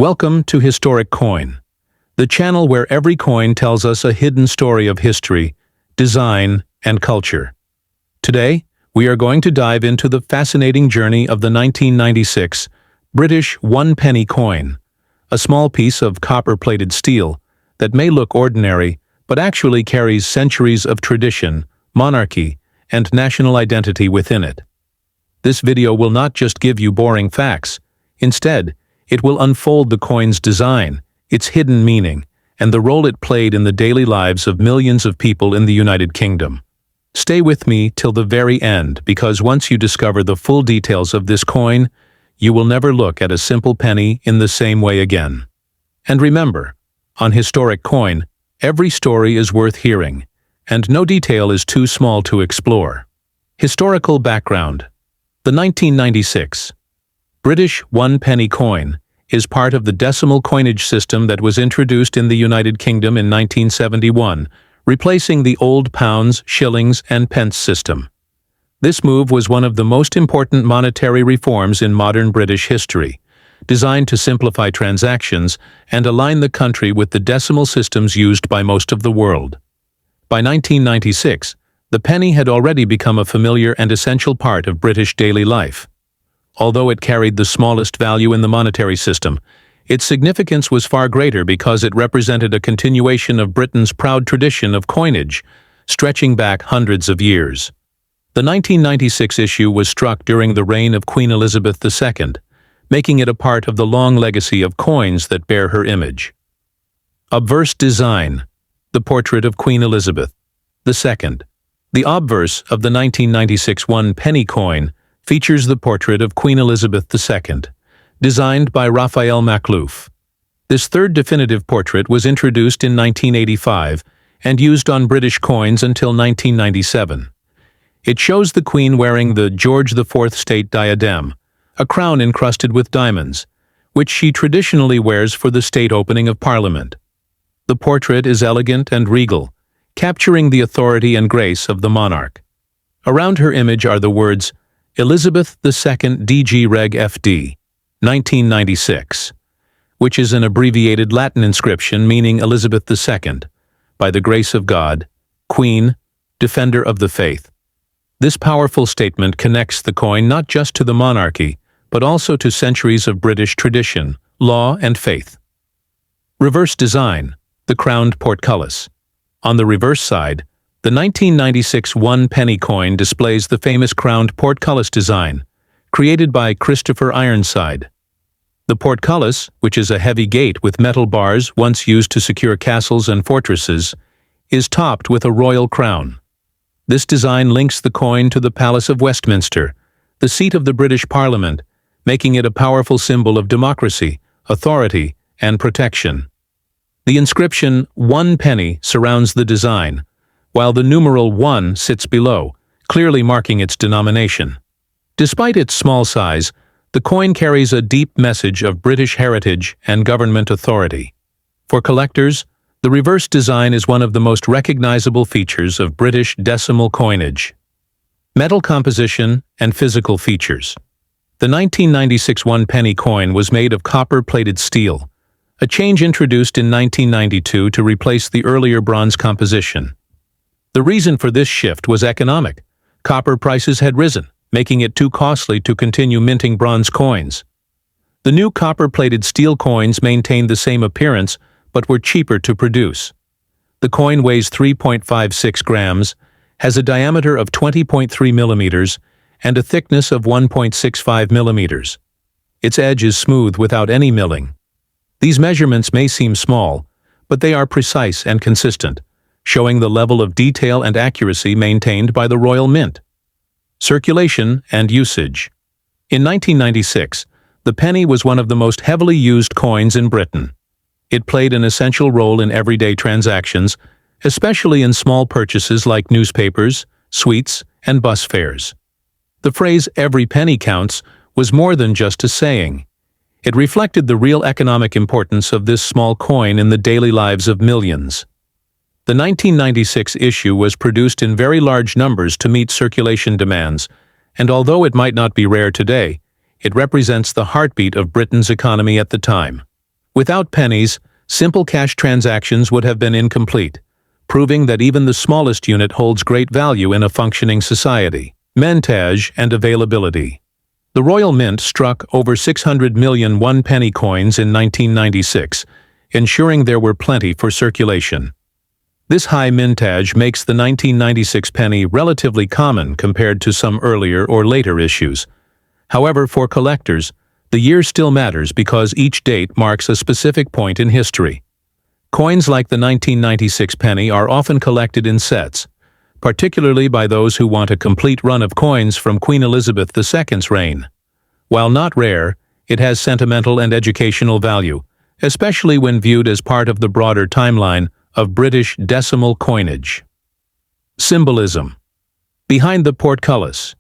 Welcome to Historic Coin, the channel where every coin tells us a hidden story of history, design, and culture. Today, we are going to dive into the fascinating journey of the 1996 British one-penny coin, a small piece of copper-plated steel that may look ordinary but actually carries centuries of tradition, monarchy, and national identity within it. This video will not just give you boring facts. Instead, it will unfold the coin's design, its hidden meaning, and the role it played in the daily lives of millions of people in the United Kingdom. Stay with me till the very end, because once you discover the full details of this coin, you will never look at a simple penny in the same way again. And remember, on Historic Coin, every story is worth hearing, and no detail is too small to explore. Historical background. The 1996 British one-penny coin is part of the decimal coinage system that was introduced in the United Kingdom in 1971, replacing the old pounds, shillings, and pence system. This move was one of the most important monetary reforms in modern British history, designed to simplify transactions and align the country with the decimal systems used by most of the world. By 1996, the penny had already become a familiar and essential part of British daily life. Although it carried the smallest value in the monetary system, its significance was far greater because it represented a continuation of Britain's proud tradition of coinage, stretching back hundreds of years. The 1996 issue was struck during the reign of Queen Elizabeth II, making it a part of the long legacy of coins that bear her image. Obverse design. The portrait of Queen Elizabeth II. The obverse of the 1996 one-penny coin features the portrait of Queen Elizabeth II, designed by Raphael Makhlouf. This third definitive portrait was introduced in 1985 and used on British coins until 1997. It shows the Queen wearing the George IV state diadem, a crown encrusted with diamonds, which she traditionally wears for the state opening of Parliament. The portrait is elegant and regal, capturing the authority and grace of the monarch. Around her image are the words, Elizabeth II DG Reg FD, 1996, which is an abbreviated Latin inscription meaning Elizabeth II, by the grace of God, Queen, Defender of the Faith. This powerful statement connects the coin not just to the monarchy, but also to centuries of British tradition, law, and faith. Reverse design, the crowned portcullis. On the reverse side, the 1996 one-penny coin displays the famous crowned portcullis design, created by Christopher Ironside. The portcullis, which is a heavy gate with metal bars once used to secure castles and fortresses, is topped with a royal crown. This design links the coin to the Palace of Westminster, the seat of the British Parliament, making it a powerful symbol of democracy, authority, and protection. The inscription, 1 penny, surrounds the design, while the numeral 1 sits below, clearly marking its denomination. Despite its small size, the coin carries a deep message of British heritage and government authority. For collectors, the reverse design is one of the most recognizable features of British decimal coinage. Metal composition and physical features. The 1996 one-penny coin was made of copper-plated steel, a change introduced in 1992 to replace the earlier bronze composition. The reason for this shift was economic. Copper prices had risen, making it too costly to continue minting bronze coins. The new copper-plated steel coins maintained the same appearance, but were cheaper to produce. The coin weighs 3.56 grams, has a diameter of 20.3 millimeters, and a thickness of 1.65 millimeters. Its edge is smooth without any milling. These measurements may seem small, but they are precise and consistent, showing the level of detail and accuracy maintained by the Royal Mint. Circulation and usage. In 1996, the penny was one of the most heavily used coins in Britain. It played an essential role in everyday transactions, especially in small purchases like newspapers, sweets, and bus fares. The phrase, "every penny counts," was more than just a saying. It reflected the real economic importance of this small coin in the daily lives of millions. The 1996 issue was produced in very large numbers to meet circulation demands, and although it might not be rare today, it represents the heartbeat of Britain's economy at the time. Without pennies, simple cash transactions would have been incomplete, proving that even the smallest unit holds great value in a functioning society. Mintage and availability. The Royal Mint struck over 600 million one-penny coins in 1996, ensuring there were plenty for circulation. This high mintage makes the 1996 penny relatively common compared to some earlier or later issues. However, for collectors, the year still matters because each date marks a specific point in history. Coins like the 1996 penny are often collected in sets, particularly by those who want a complete run of coins from Queen Elizabeth II's reign. While not rare, it has sentimental and educational value, especially when viewed as part of the broader timeline of British decimal coinage. Symbolism. Behind the portcullis.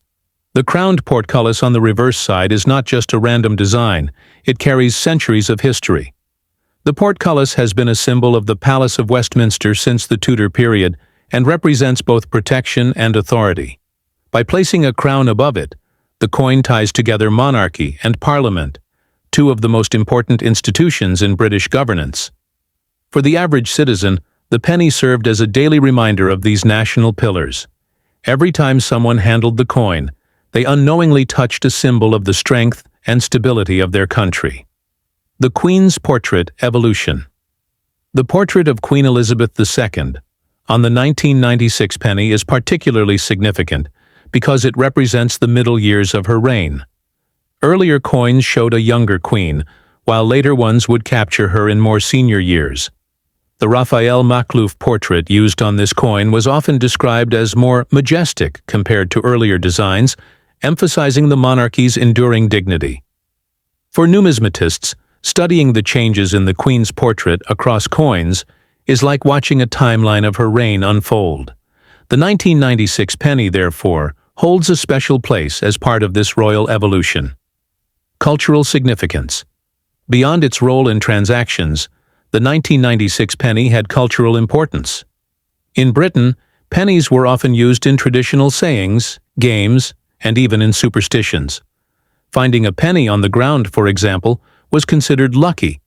The crowned portcullis on the reverse side is not just a random design, it carries centuries of history. The portcullis has been a symbol of the Palace of Westminster since the Tudor period and represents both protection and authority. By placing a crown above it, the coin ties together monarchy and parliament, two of the most important institutions in British governance. For the average citizen, the penny served as a daily reminder of these national pillars. Every time someone handled the coin, they unknowingly touched a symbol of the strength and stability of their country. The Queen's Portrait Evolution. The portrait of Queen Elizabeth II on the 1996 penny is particularly significant because it represents the middle years of her reign. Earlier coins showed a younger queen, while later ones would capture her in more senior years. The Raphael Makhlouf portrait used on this coin was often described as more majestic compared to earlier designs, emphasizing the monarchy's enduring dignity. For numismatists, studying the changes in the Queen's portrait across coins is like watching a timeline of her reign unfold. The 1996 penny, therefore, holds a special place as part of this royal evolution. Cultural significance. Beyond its role in transactions, the 1996 penny had cultural importance. In Britain, pennies were often used in traditional sayings, games, and even in superstitions. Finding a penny on the ground, for example, was considered lucky,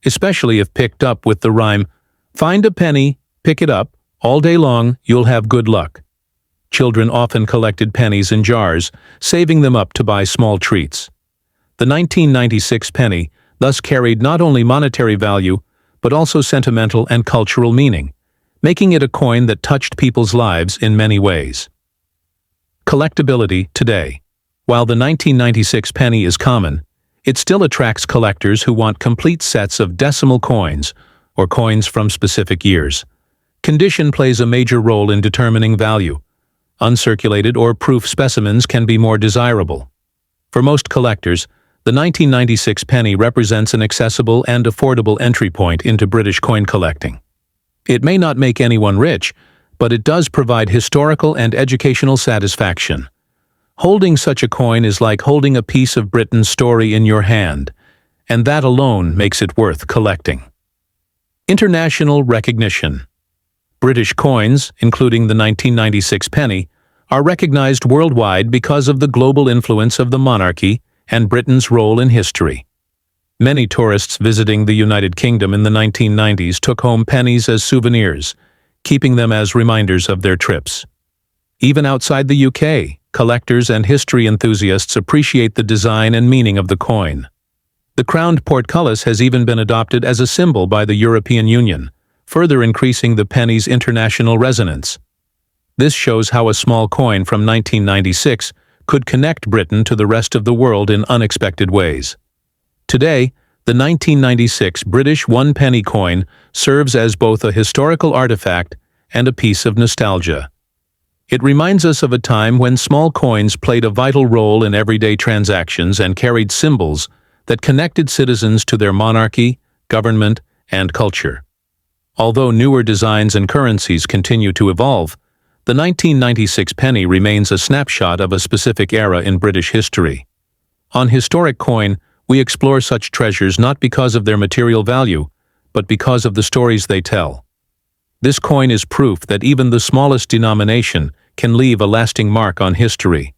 especially if picked up with the rhyme, "Find a penny, pick it up, all day long you'll have good luck." Children often collected pennies in jars, saving them up to buy small treats. The 1996 penny thus carried not only monetary value, but also sentimental and cultural meaning, making it a coin that touched people's lives in many ways. Collectability today. While the 1996 penny is common, it still attracts collectors who want complete sets of decimal coins or coins from specific years. Condition plays a major role in determining value. Uncirculated or proof specimens can be more desirable. For most collectors, the 1996 penny represents an accessible and affordable entry point into British coin collecting. It may not make anyone rich, but it does provide historical and educational satisfaction. Holding such a coin is like holding a piece of Britain's story in your hand, and that alone makes it worth collecting. International recognition. British coins, including the 1996 penny, are recognized worldwide because of the global influence of the monarchy and Britain's role in history. Many tourists visiting the United Kingdom in the 1990s took home pennies as souvenirs, keeping them as reminders of their trips. Even outside the UK, collectors and history enthusiasts appreciate the design and meaning of the coin. The crowned portcullis has even been adopted as a symbol by the European Union, further increasing the penny's international resonance. This shows how a small coin from 1996 could connect Britain to the rest of the world in unexpected ways. Today, the 1996 British one-penny coin serves as both a historical artifact and a piece of nostalgia. It reminds us of a time when small coins played a vital role in everyday transactions and carried symbols that connected citizens to their monarchy, government, and culture. Although newer designs and currencies continue to evolve, the 1996 penny remains a snapshot of a specific era in British history. On Historic Coin, we explore such treasures not because of their material value, but because of the stories they tell. This coin is proof that even the smallest denomination can leave a lasting mark on history.